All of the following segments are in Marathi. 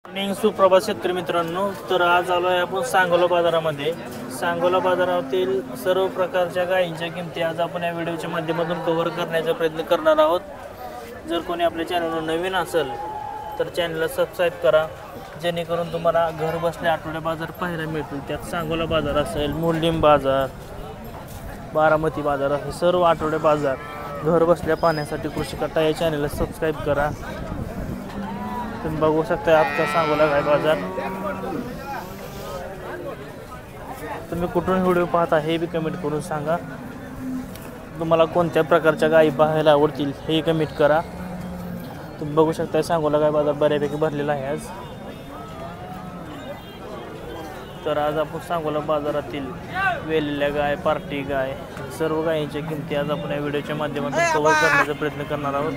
मॉर्निंग सुप्रभात शेतकरी मित्रांनो. तर आज आलो आहे आपण सांगोला बाजारामध्ये. सांगोला बाजारातील सर्व प्रकारच्या गायींच्या किमती आज आपण या व्हिडिओच्या माध्यमातून कव्हर करण्याचा प्रयत्न करणार आहोत. जर कोणी आपल्या चॅनलवर नवीन असेल तर चॅनलला सबस्क्राईब करा, जेणेकरून तुम्हाला घर बसल्या आठवड्या बाजार पाहायला मिळतील. त्यात सांगोला बाजार असेल, मोडलिंब बाजार, बारामती बाजार असेल, सर्व आठवडे बाजार घर बसल्या पाहण्यासाठी कृषी कट्टा या चॅनलला सबस्क्राईब करा. तुम्ही बघू शकता आजचा सांगोला गाय बाजार. तुम्ही कुठून व्हिडिओ पाहता हे बी कमेंट करून सांगा. तुम्हाला कोणत्या प्रकारच्या गायी पाहायला आवडतील हे कमेंट करा. तुम्ही बघू शकता सांगोला गाय बाजार बऱ्यापैकी भरलेला आहे आज. तर आज आपण सांगोला बाजारातील वेलेल्या गाय, पार्टी गाय, सर्व गायींच्या किमती आज आपण या व्हिडिओच्या माध्यमातून कव्हर करण्याचा प्रयत्न करणार आहोत.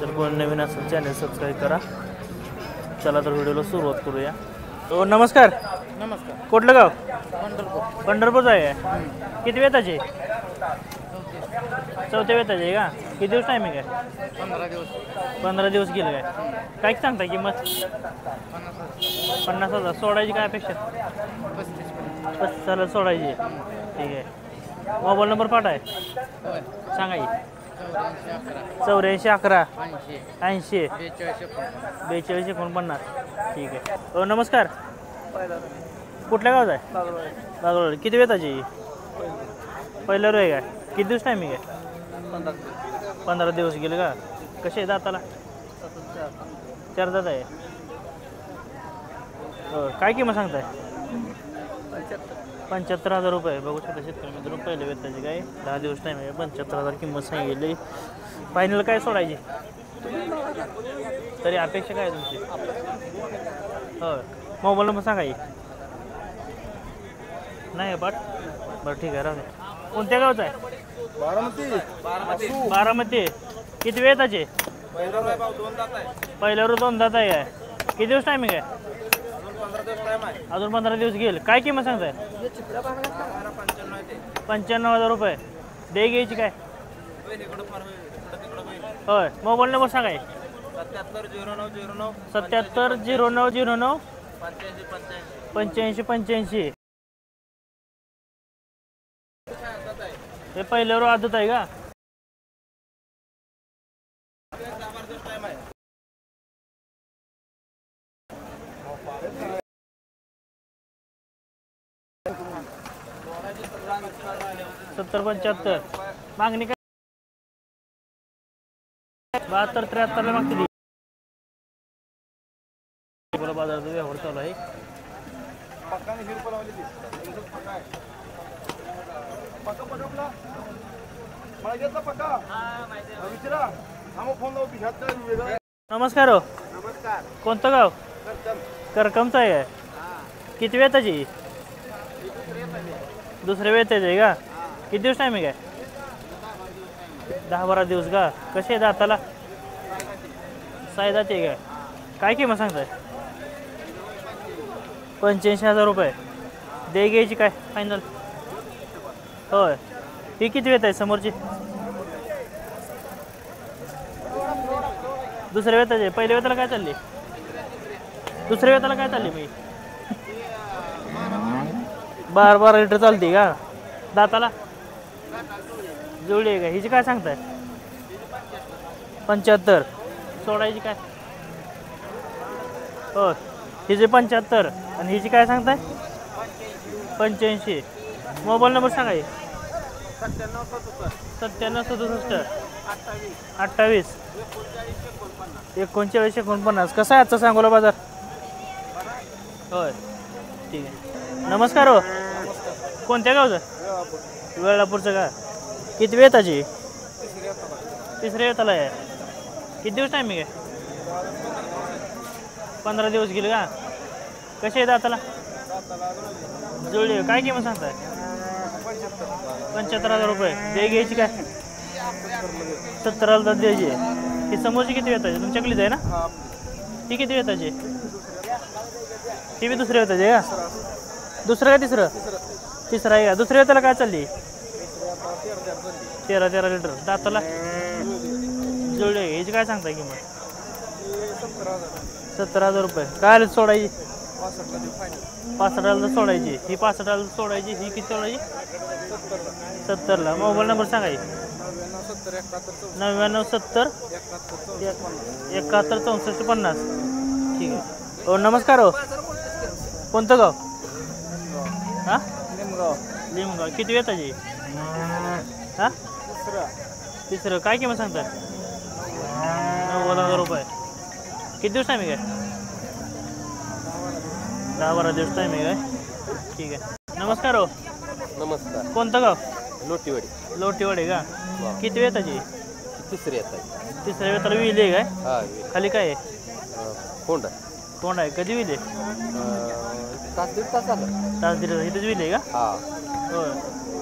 तर कोण नवीन असेल चॅनल सबस्क्राईब करा. चला तर व्हिडिओला सुरुवात करूया. तो नमस्कार. नमस्कार. कुठलं गाव? पंढरपूर. पंढरपूरचं आहे. किती वेताचे? चौथ्या वेताचे का? किती दिवस टायमिंग आहे? 15 दिवस. 15 दिवस गेले काय? काय सांगता किंमत? 50,000. सोडायची काय अपेक्षा? 35,000 सोडायची. ठीक आहे. मोबाईल नंबर पाठ आहे सांगा की. 84 11 80 42 49. ठीक आहे. हो नमस्कार. कुठल्या गावात आहे? बागरोड. किती वेताची? पहिलं रोय काय? किती दिवस टायमिंग आहे? 15 दिवस गेले का? कसे आहे दाताला? 4 दात आहे. हो काय किंमत सांगताय? 75,000 रुपये. बघू शकता शेतकरी मित्रांनो, पहिले वेताची काय 10 दिवस टाईम आहे. 75,000 किंमत सांगितली. फायनल काय सोडायची? तरी अपेक्षा काय तुमची? हो मोबाईल नंबर सांगा. नाही पाठ. बरं ठीक आहे राहू दे. कोणत्या गावचा आहे? बारामती. किती वेताचे? पहिल्यावर 2 दात आहे. किती दिवस टायमिंग आहे? अजून 15 दिवस गेल. काय किंमत सांगताय? 95,000 रुपये. दे घ्यायची काय? होय मोबाईल नंबर सांगा. 77 09 09 85 85. हे पहिल्यावर आदत आहे का? सत्तर 75. मागणी काय? 72 73 मागते. बाजाराचा व्यवहार चालू आहे. नमस्कार. हो नमस्कार. कोणतं गाव? करकमचं आहे. किती वेताची? दुसऱ्या वेताची आहे का? किती दिवस टायमिंग आहे? 10-12 दिवस का? कसे आहे दाताला? 6 दात आहे का? काय किंमत सांगताय? 85,000 रुपये. दे घ्यायची काय फायनल? होय. ही किती वेत आहे समोरची? दुसऱ्या वेताची. पहिल्या वेताला काय चालली? दुसऱ्या वेताला काय चालली? मी 12 लिटर चालते का? दाताला जुळली आहे का? हिची काय सांगताय? 75. सोडायची काय? हो हिची 75 आणि हिची काय सांगताय? 85. मोबाईल नंबर सांगा. 97 67 28 39 49. कसा आहे आजचा सांगोला बाजार? होय ठीक आहे. नमस्कार. हो कोणत्या गावचं? वेळापूरचं का? किती वेताची? तिसऱ्या वेताला आहे. किती दिवस टायमिंग आहे? 15 दिवस गेले का? कसे आहे दाताला? जुळली. काय किंमत सांगताय? 75,000 रुपये. दे घ्यायची काय? 70,000 द्यायची. ही समोरची किती वेताची? तुमच्याकडलीच आहे ना? ती किती वेताची? ती बी दुसऱ्या वेताची आहे का? दुसरं का तिसरं? तिसरं आहे का? दुसऱ्या वेताला काय चालली? 13 लिटर. दाताला जुळले. याची काय सांगताय किंमत? 17,000 रुपये. काय आलं सोडायची? 65,000 सोडायची. ही 65,000 सोडायची. ही किती सोडायची? 70ला. मोबाईल नंबर सांगा. 99 70 71 64 50. ठीक आहे. हो नमस्कार. हो कोणतं गाव? हां लिमगाव. किती वेताची? हां तिसरं. काय किंमत सांगतात? 90,000 रुपये. किती दिवस टायमिंग आहे? 10-12 दिवस टायमिंग आहे. ठीक आहे. नमस्कार. हो नमस्कार. कोणतं गाव? लोटीवाडी. लोटीवाडी का? किती वेताची? तिसरी येतात. तिसऱ्या वेताला विहिली आहे काय? हा खाली काय आहे? कोंड तोंड आहे. कधी विहिले? तास दीड तास झालं. तास दिलं. इथंच विहिले का? हा होय.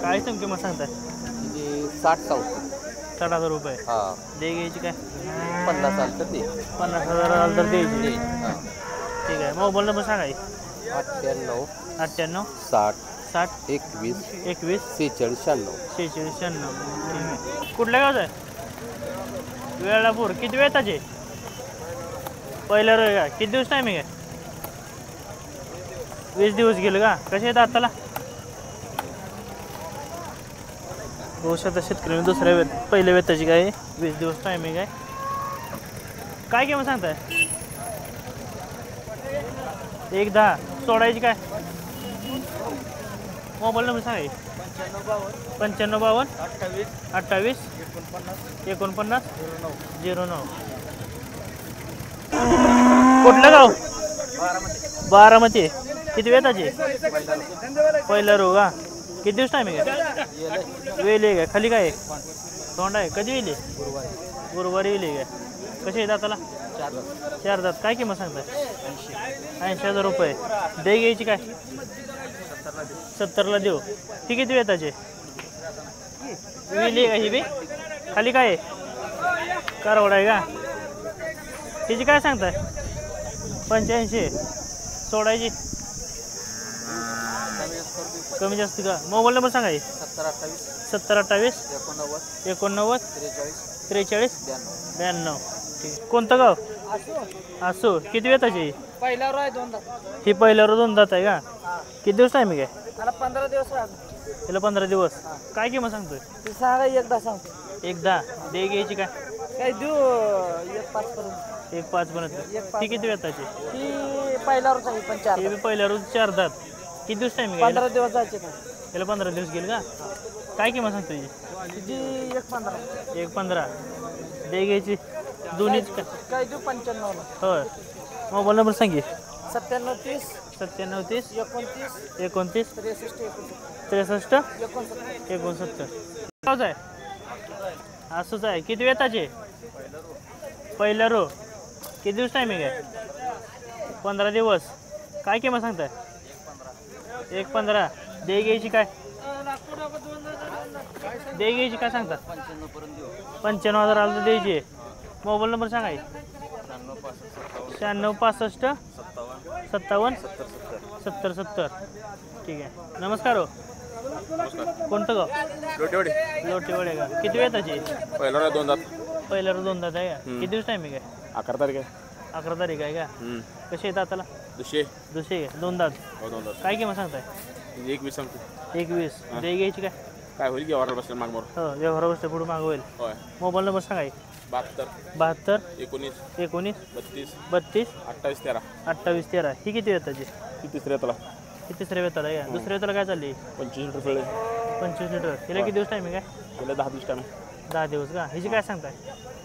काय तुम्ही किंमत सांगताय? तिची 60-70. 60,000 रुपये. हा दे घ्यायची काय? 50 आलं तर ते 50,000 आलं तर द्यायची. हा ठीक आहे. मोबाईल नंबर सांगा. 98 98 60 60 21 21 46 96. 46 96. ठीक आहे. कुठल्या गावचं आहे? वेळापूर. किती वेताचे? पहिल्या रोज का? किती दिवस टायमिंग आहे? 20 दिवस गेलं का? कसे आहेत आताला? बहुशत शेतकरी दुसऱ्या पहिल्या वेताची काय? 20 दिवस टायमिंग आहे. काय किंमत सांगताय? 1-10 सोडायची काय? मोबाईल नंबर सांगा. 95 52 28 49 09. कुठलं गाव? बारामती. किती वेताची? पहिला रो का? किती दिवस टायमिंग आहे? वेल आहे का? खाली काय आहे? तोंड आहे. कधी वेली? गुरुवारी वेली काय? कसे आहेत दाताला? 4 दात. काय किंमत सांगताय? 80,000 रुपये. दे घ्यायची काय? 70ला देऊ. ती किती वेताची? वेली का ही बी? खाली काय आहे? कारवड आहे का? तिची काय सांगताय? 85. सोडायची? कमी जास्त का? मोबाईल नंबर सांगा. 70 28 89 43 92. ठीक. कोणतं गाव? असो. किती वेताची? पहिल्यावर आहे 2 दात. ही पहिल्यावर 2 दात आहे का? किती दिवस टायमिंग आहे? त्याला 15 दिवस आहे. त्याला 15 दिवस. काय किंमत सांगतोय? ती सांगा एकदा सांगतो. 1-10 दे घ्यायची काय? काय देऊ 1-5 पर्यंत. 1-5 पर्यंत. ती किती वेताची? ती पहिल्यावरच आहे पण 4 हे बी पहिल्यावर 4 दात. किती दिवस टायमिंग आहे? 15 दिवस जायचे का? त्याला 15 दिवस गेले का? काय किंमत सांगतो तिची 1-15. 1-15 दे घ्यायची. दोन्हीच का? काय देऊ 95 ला. होय. मोबाईल नंबर सांगे. 97 30 97 30 29 29 63 63 69 69. गावच आहे? असंच आहे. किती वेताचे? पहिला रो. किती दिवस टायमिंग आहे? 15 दिवस. काय किंमत सांगताय? 1-15 दे घ्यायची काय? दे घ्यायची काय सांगता? 95,000 आलं तर द्यायची. मोबाईल नंबर सांगा. 96 65 57 70 70. ठीक आहे. नमस्कार. हो कोणतं गाव? लोटीवाडी. लोटीवाडी का? किती वेताची? पहिला 2 दात. पहिल्यावर 2 दात आहे का? किती दिवस टायमिंग आहे? 11 तारीख आहे. 11 तारीख आहे का? कसे आहेत आताला? दुसरे. दुसरे 2 दात. 2 दात. काय किंमत सांगताय? 21 सांगतो. 21 दे घ्यायची काय? काय होईल की ऑर्डर बसेल माग मोर. हो व्यवहार गोष्ट पुढे माग होईल. होय. मोबाईल नंबर सांगा. 72 72 19 19 32 32 28 13. 28 13. ही किती वेताची? ती तिसऱ्या त्याला ही तिसऱ्या वेताला आहे का? दुसऱ्या वेताला काय चालली? 25 लिटर पिळे. 25 लिटर. तिला किती दिवस टायमिंग आहे? त्याला 10 दिवस टाइम आहे. 10 दिवस का? हिची काय सांगताय?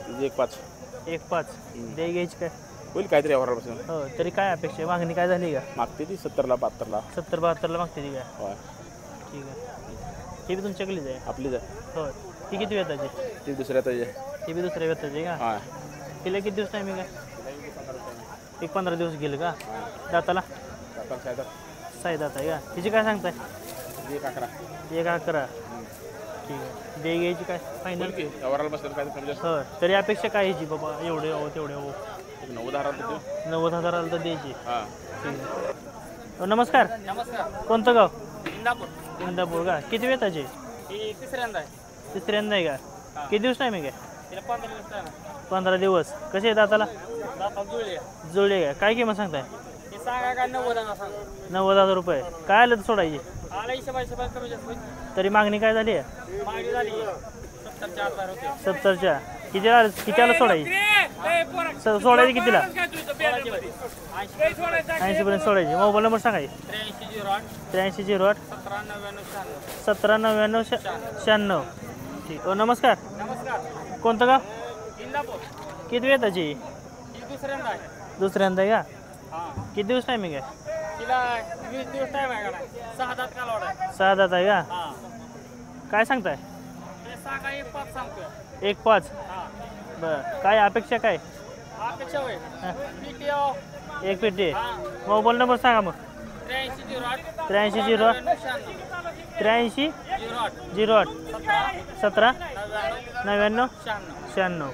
तिची 1-5 1-5 दे घ्यायची काय? होईल काहीतरी ऑर्डर बसेल. हो तरी काय अपेक्षा आहे? मागणी काय झाली का? मागते ती 70ला 72ला. 70-72ला मागते ती काय? होय. ठीक आहे. ही बी तुमच्याकडलीच आहे? आपलीच आहे. हो. ती किती वेताची? ती दुसऱ्या ताई आहे. ती बी दुसऱ्या वेताची का? हां. तिला किती दिवस टायमिंग आहे? 15 दिवस गेलं का? दाताला? आपण काय तर साई दात आहे का? हिची काय सांगताय? 1-11. 1-11. ठीक आहे. दे घ्यायची काय? फायनल? व्यवहाराला बसेल काय कमी जास्त. हो तरी अपेक्षा काय ह्याची बाबा? एवढे हो तेवढे हो. 90,000 देऊ. 90,000 आलं तर द्यायची. हां. ठीक आहे. हो, नमस्कार. कोणतं गाव? इंदापूर का? किती वेताचे? ही तिसऱ्यांदा आहे. तिसऱ्यांदा आहे का? किती दिवस टायमिंग आहे? तिला 15 दिवस आहे 15 दिवस. कसे आहे दाताला? दाता जुळले जुळले काय? काय किंमत सांगताय? हे सांगा काय 90 सांग 90,000 रुपये. काय आलं तर सोडायची? आला हिशोबाशी कमी जास्त होईल तरी मागणी काय झाली आहे? मागणी झाली 70च्या आसपास होते 70च्या. कितीला सोडायची? सोडायची कितीला? 80 पर्यंत सोडायची. मोबाईल नंबर सांगा की. 83 08 83 08 17 99 96 17 99 96. ठीक. हो नमस्कार. नमस्कार कोणतं गाव? इंदापूर किती वेळ त्याची? ही दुसऱ्यांदा आहे दुसऱ्यांदा आहे का? हां किती दिवस टायमिंग आहे? तिला 20 दिवस टाईम आहे का 6 दात कालवड आहे 6 दात आहे का? हां काय सांगताय? ते सांगा 1-5 सांगतोय 1.5. हां बरं काय अपेक्षा काय? अपेक्षा होईल हां. PTO 1 पेटी. हां मोबाईल नंबर सांगा मग. 83 08 83 08 83 08 08 17 99 99 96 96.